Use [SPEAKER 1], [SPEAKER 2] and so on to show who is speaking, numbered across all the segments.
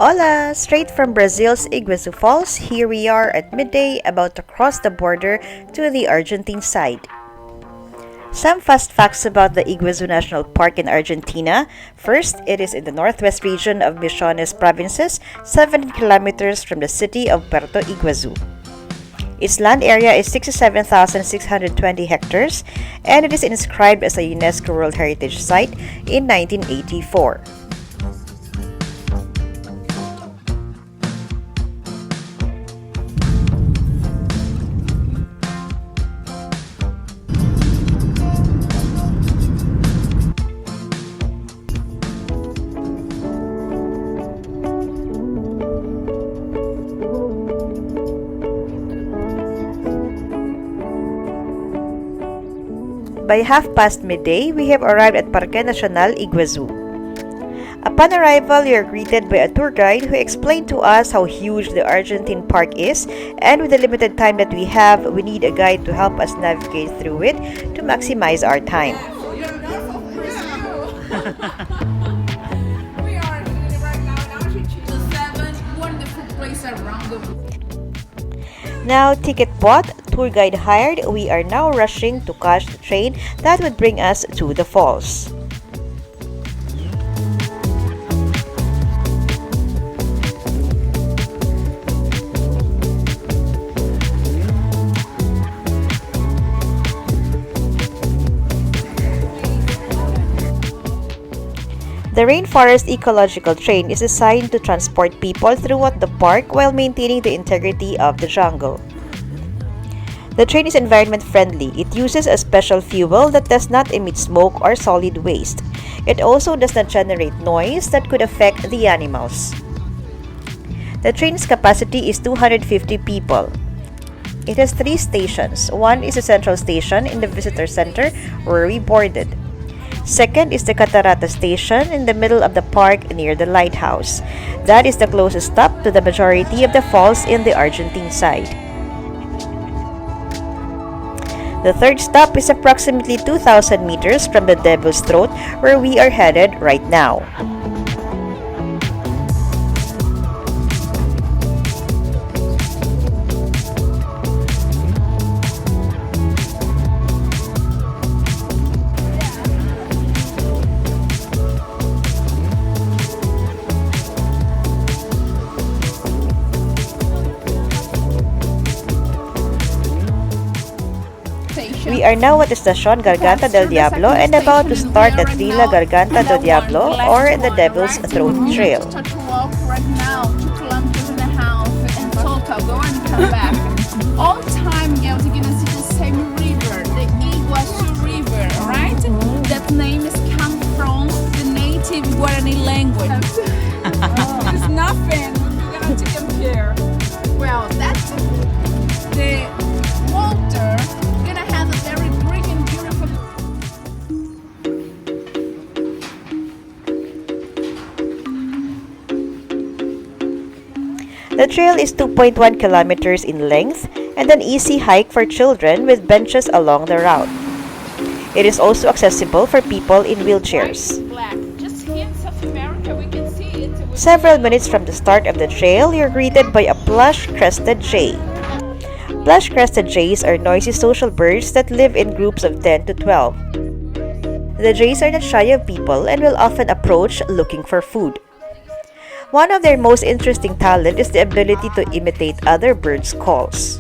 [SPEAKER 1] Hola! Straight from Brazil's Iguazu Falls, here we are at midday about to cross the border to the Argentine side. Some fast facts about the Iguazu National Park in Argentina. First, it is in the northwest region of Misiones provinces, 70 kilometers from the city of Puerto, Iguazu. Its land area is 67,620 hectares, and it is inscribed as a UNESCO World Heritage Site in 1984. By half past midday, we have arrived at Parque Nacional Iguazu. Upon arrival, we are greeted by a tour guide who explained to us how huge the Argentine park is, and with the limited time that we have, we need a guide to help us navigate through it to maximize our time.
[SPEAKER 2] We are right now in Argentina, 7 wonderful places around the world.
[SPEAKER 1] Now, ticket bought, tour guide hired, we are now rushing to catch the train that would bring us to the falls. The Rainforest Ecological Train is designed to transport people throughout the park while maintaining the integrity of the jungle. The train is environment friendly. It uses a special fuel that does not emit smoke or solid waste. It also does not generate noise that could affect the animals. The train's capacity is 250 people. It has 3 stations. One is a central station in the visitor center where we boarded. Second is the Catarata station in the middle of the park near the lighthouse. That is the closest stop to the majority of the falls in the Argentine side. The third stop is approximately 2,000 meters from the Devil's Throat, where we are headed right now. We are now at the Estación Garganta del Diablo and about to start the Trila Garganta del Diablo or the Devil's Throat Trail.
[SPEAKER 2] Start to walk right now, 2.5 kilometers in total, go and come back. All time, yeah, we're gonna see the same river, the Iguazu River, right? That name is come from the native Guarani language. It's nothing, we're gonna compare. Well, that's the water.
[SPEAKER 1] The trail is 2.1 kilometers in length and an easy hike for children with benches along the route. It is also accessible for people in wheelchairs.
[SPEAKER 2] Just here in South America, we can see it.
[SPEAKER 1] Several minutes from the start of the trail, you're greeted by a plush-crested jay. Plush-crested jays are noisy social birds that live in groups of 10 to 12. The jays are not shy of people and will often approach looking for food. One of their most interesting talent is the ability to imitate other birds' calls.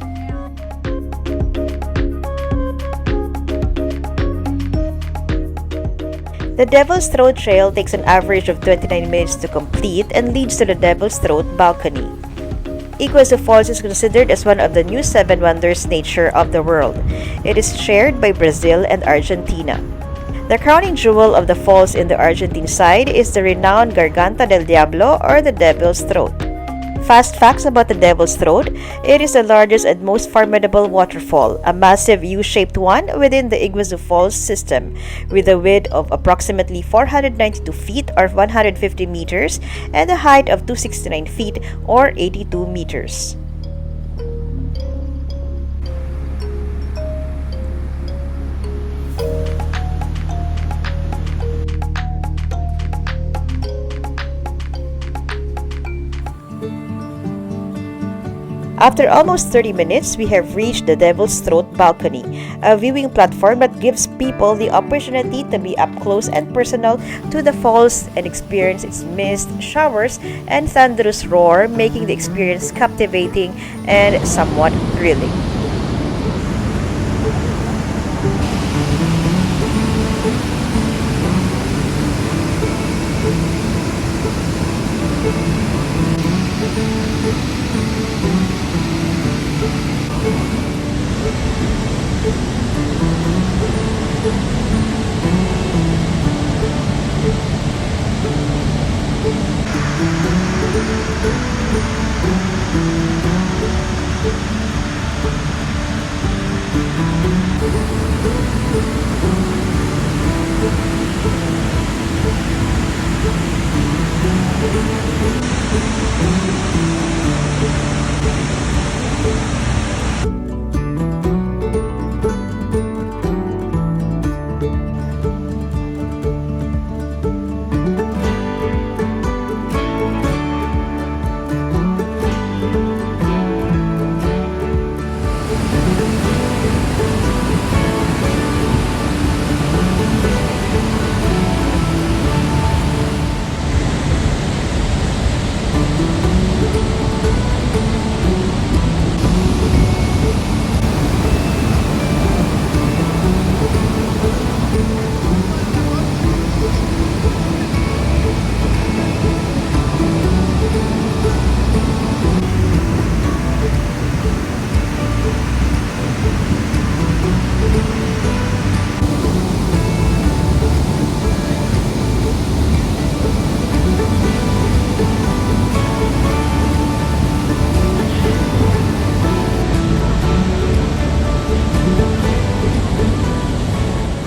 [SPEAKER 1] The Devil's Throat Trail takes an average of 29 minutes to complete and leads to the Devil's Throat balcony. Iguazu Falls is considered as one of the new 7 wonders nature of the world. It is shared by Brazil and Argentina. The crowning jewel of the falls in the Argentine side is the renowned Garganta del Diablo or the Devil's Throat. Fast facts about the Devil's Throat: it is the largest and most formidable waterfall, a massive U-shaped one within the Iguazu Falls system, with a width of approximately 492 feet or 150 meters and a height of 269 feet or 82 meters. After almost 30 minutes, we have reached the Devil's Throat balcony, a viewing platform that gives people the opportunity to be up close and personal to the falls and experience its mist, showers, and thunderous roar, making the experience captivating and somewhat thrilling.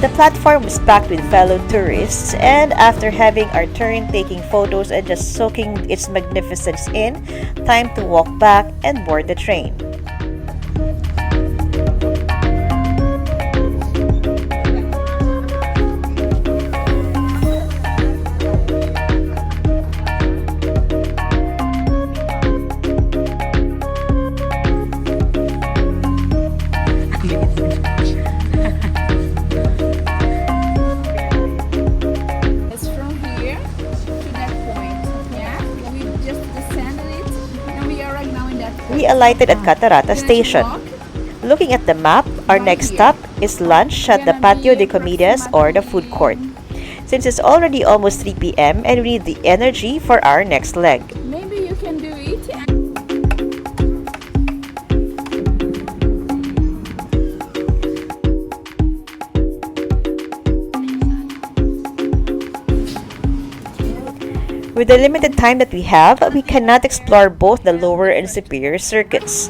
[SPEAKER 1] The platform was packed with fellow tourists, and after having our turn taking photos and just soaking its magnificence in, time to walk back and board the train.
[SPEAKER 2] It's from here to that point. Yeah, we just descended it, and we are right now in that point.
[SPEAKER 1] We alighted at Catarata
[SPEAKER 2] Gonna
[SPEAKER 1] Station.
[SPEAKER 2] walk.
[SPEAKER 1] Looking at the map, our next stop is lunch at the Patio de Comidas or the food court, since it's already almost 3 p.m. and we need the energy for our next leg.
[SPEAKER 2] Maybe you can do it.
[SPEAKER 1] With the limited time that we have, we cannot explore both the lower and superior circuits.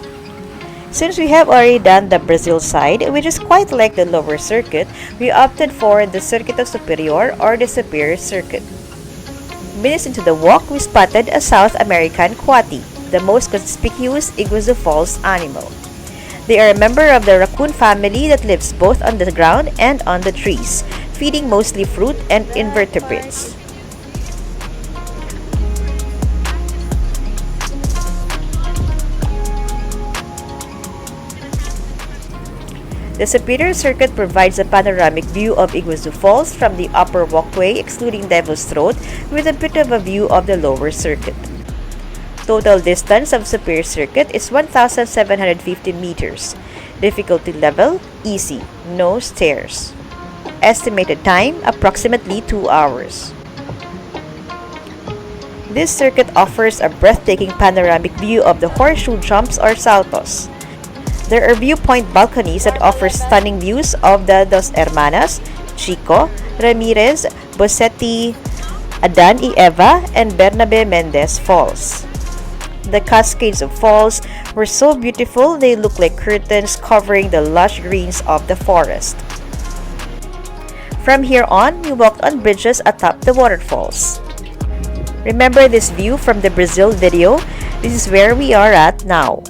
[SPEAKER 1] Since we have already done the Brazil side, which is quite like the lower circuit, we opted for the Circuito Superior or the superior circuit. Minutes into the walk, we spotted a South American coati, the most conspicuous Iguazu Falls animal. They are a member of the raccoon family that lives both on the ground and on the trees, feeding mostly fruit and invertebrates. The superior circuit provides a panoramic view of Iguazu Falls from the upper walkway, excluding Devil's Throat, with a bit of a view of the lower circuit. Total distance of superior circuit is 1,750 meters. Difficulty level, easy, no stairs. Estimated time, approximately 2 hours. This circuit offers a breathtaking panoramic view of the horseshoe jumps or saltos. There are viewpoint balconies that offer stunning views of the Dos Hermanas, Chico, Ramirez, Bosetti, Adan y Eva, and Bernabe Mendez Falls. The cascades of falls were so beautiful they look like curtains covering the lush greens of the forest. From here on, we walked on bridges atop the waterfalls. Remember this view from the Brazil video? This is where we are at now.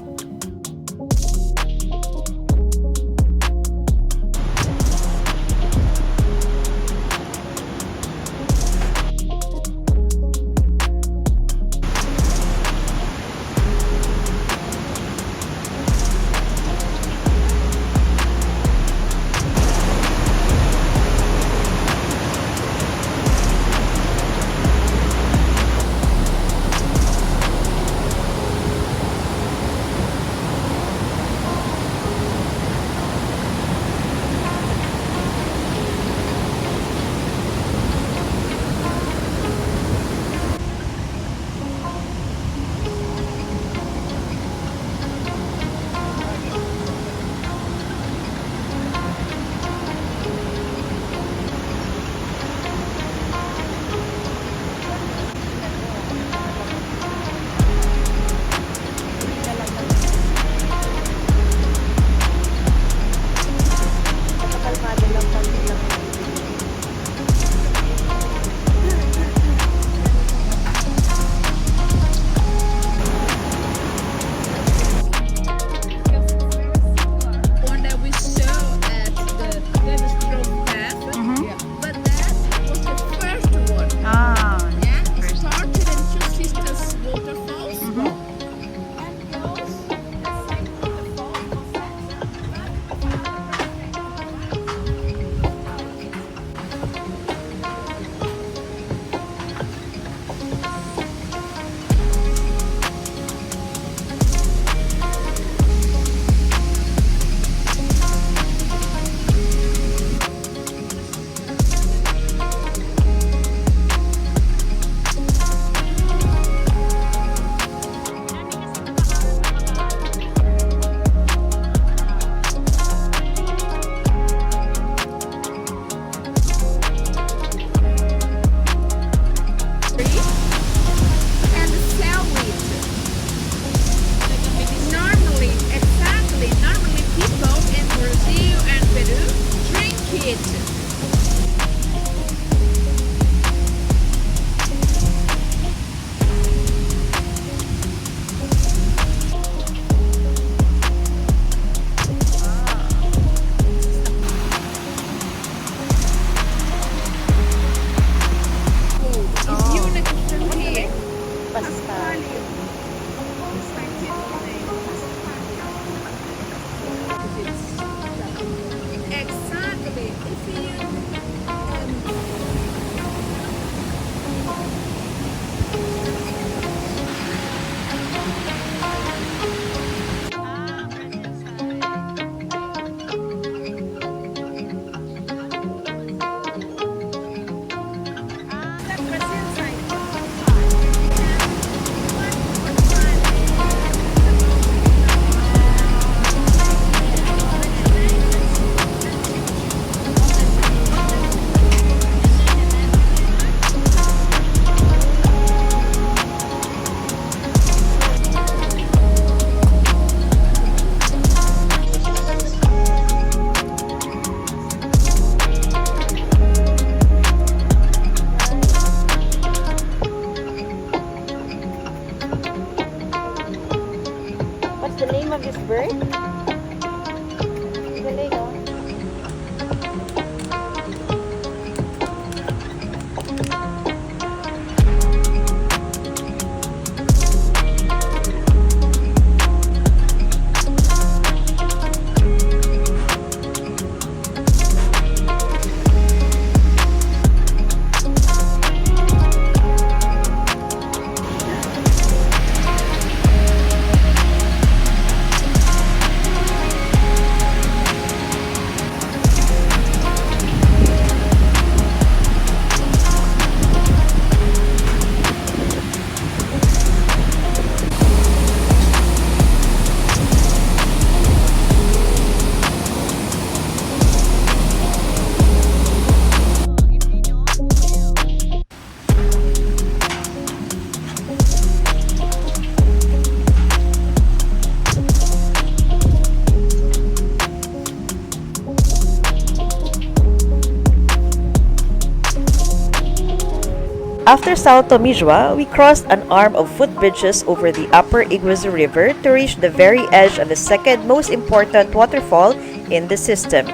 [SPEAKER 1] After Salto Mijua, we crossed an arm of footbridges over the upper Iguazu River to reach the very edge of the second most important waterfall in the system,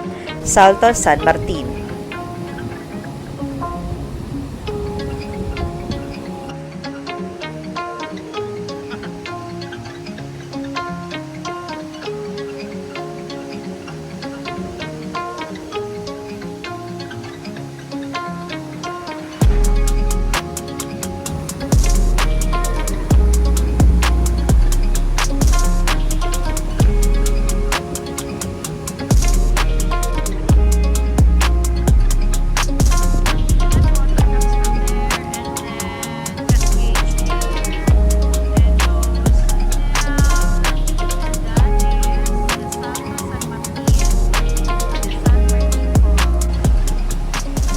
[SPEAKER 1] Salto San Martin.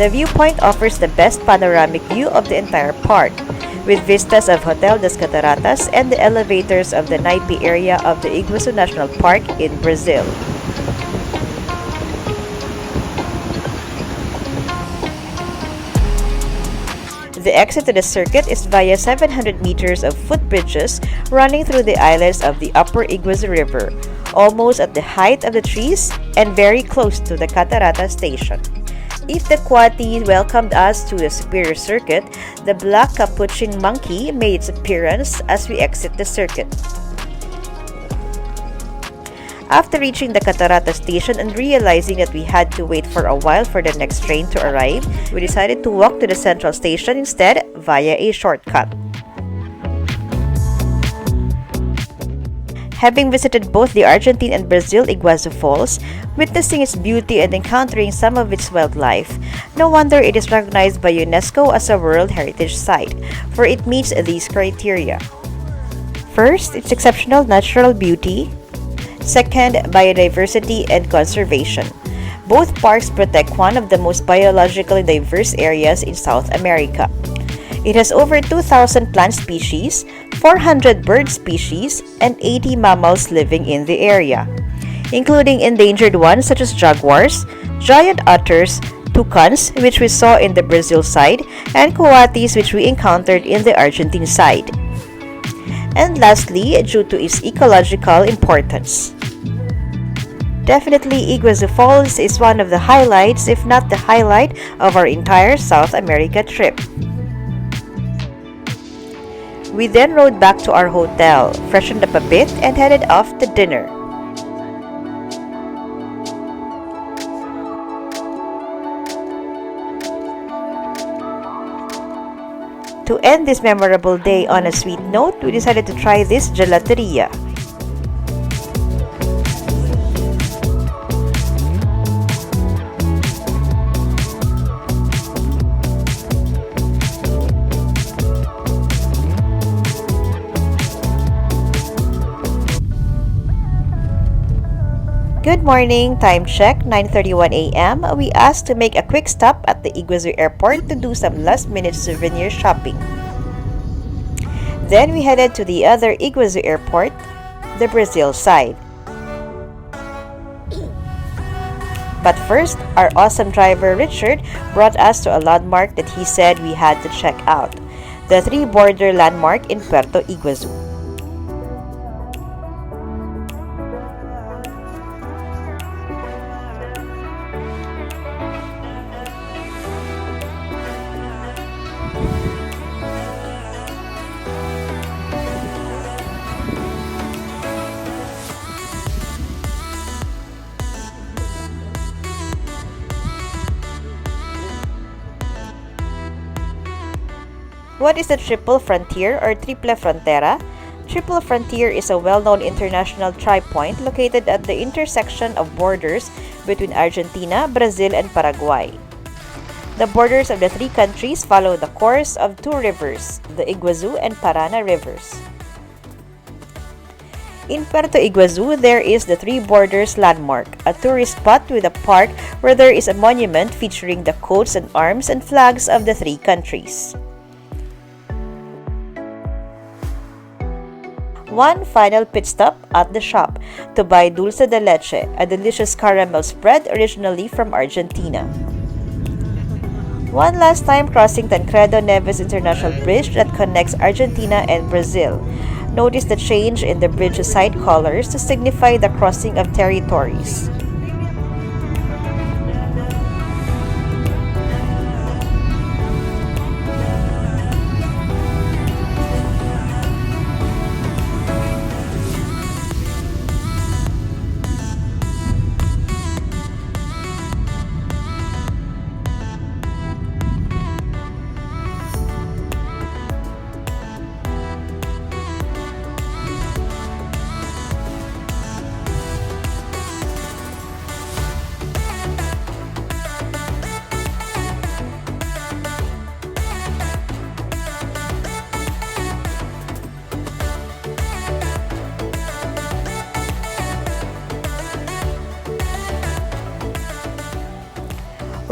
[SPEAKER 1] The viewpoint offers the best panoramic view of the entire park, with vistas of Hotel das Cataratas and the elevators of the Naipe area of the Iguazu National Park in Brazil. The exit to the circuit is via 700 meters of footbridges running through the islands of the upper Iguazu River, almost at the height of the trees and very close to the Catarata station. If the Kuati welcomed us to the superior circuit, the black capuchin monkey made its appearance as we exit the circuit. After reaching the Catarata station and realizing that we had to wait for a while for the next train to arrive, we decided to walk to the central station instead via a shortcut. Having visited both the Argentine and Brazil Iguazu Falls, witnessing its beauty and encountering some of its wildlife, no wonder it is recognized by UNESCO as a World Heritage Site, for it meets these criteria. First, its exceptional natural beauty. Second, biodiversity and conservation. Both parks protect one of the most biologically diverse areas in South America. It has over 2,000 plant species, 400 bird species, and 80 mammals living in the area, including endangered ones such as jaguars, giant otters, toucans, which we saw in the Brazil side, and coatis, which we encountered in the Argentine side. And lastly, due to its ecological importance. Definitely, Iguazu Falls is one of the highlights, if not the highlight, of our entire South America trip. We then rode back to our hotel, freshened up a bit, and headed off to dinner. To end this memorable day on a sweet note, we decided to try this gelateria. Good morning, time check, 9:31 a.m. We asked to make a quick stop at the Iguazu airport to do some last-minute souvenir shopping. Then we headed to the other Iguazu airport, the Brazil side. But first, our awesome driver Richard brought us to a landmark that he said we had to check out, the three-border landmark in Puerto Iguazu. What is the Triple Frontier or Triple Frontera? Triple Frontier is a well-known international tri-point located at the intersection of borders between Argentina, Brazil, and Paraguay. The borders of the three countries follow the course of two rivers, the Iguazu and Parana rivers. In Puerto Iguazu, there is the Three Borders Landmark, a tourist spot with a park where there is a monument featuring the coats and arms and flags of the three countries. One final pit stop at the shop to buy dulce de leche, a delicious caramel spread originally from Argentina. One last time crossing Tancredo Neves International Bridge that connects Argentina and Brazil. Notice the change in the bridge's side colors to signify the crossing of territories.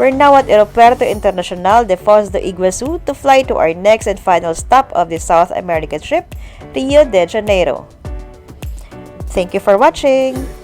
[SPEAKER 1] We're now at Aeropuerto Internacional de Foz do Iguazu to fly to our next and final stop of the South American trip, Rio de Janeiro. Thank you for watching!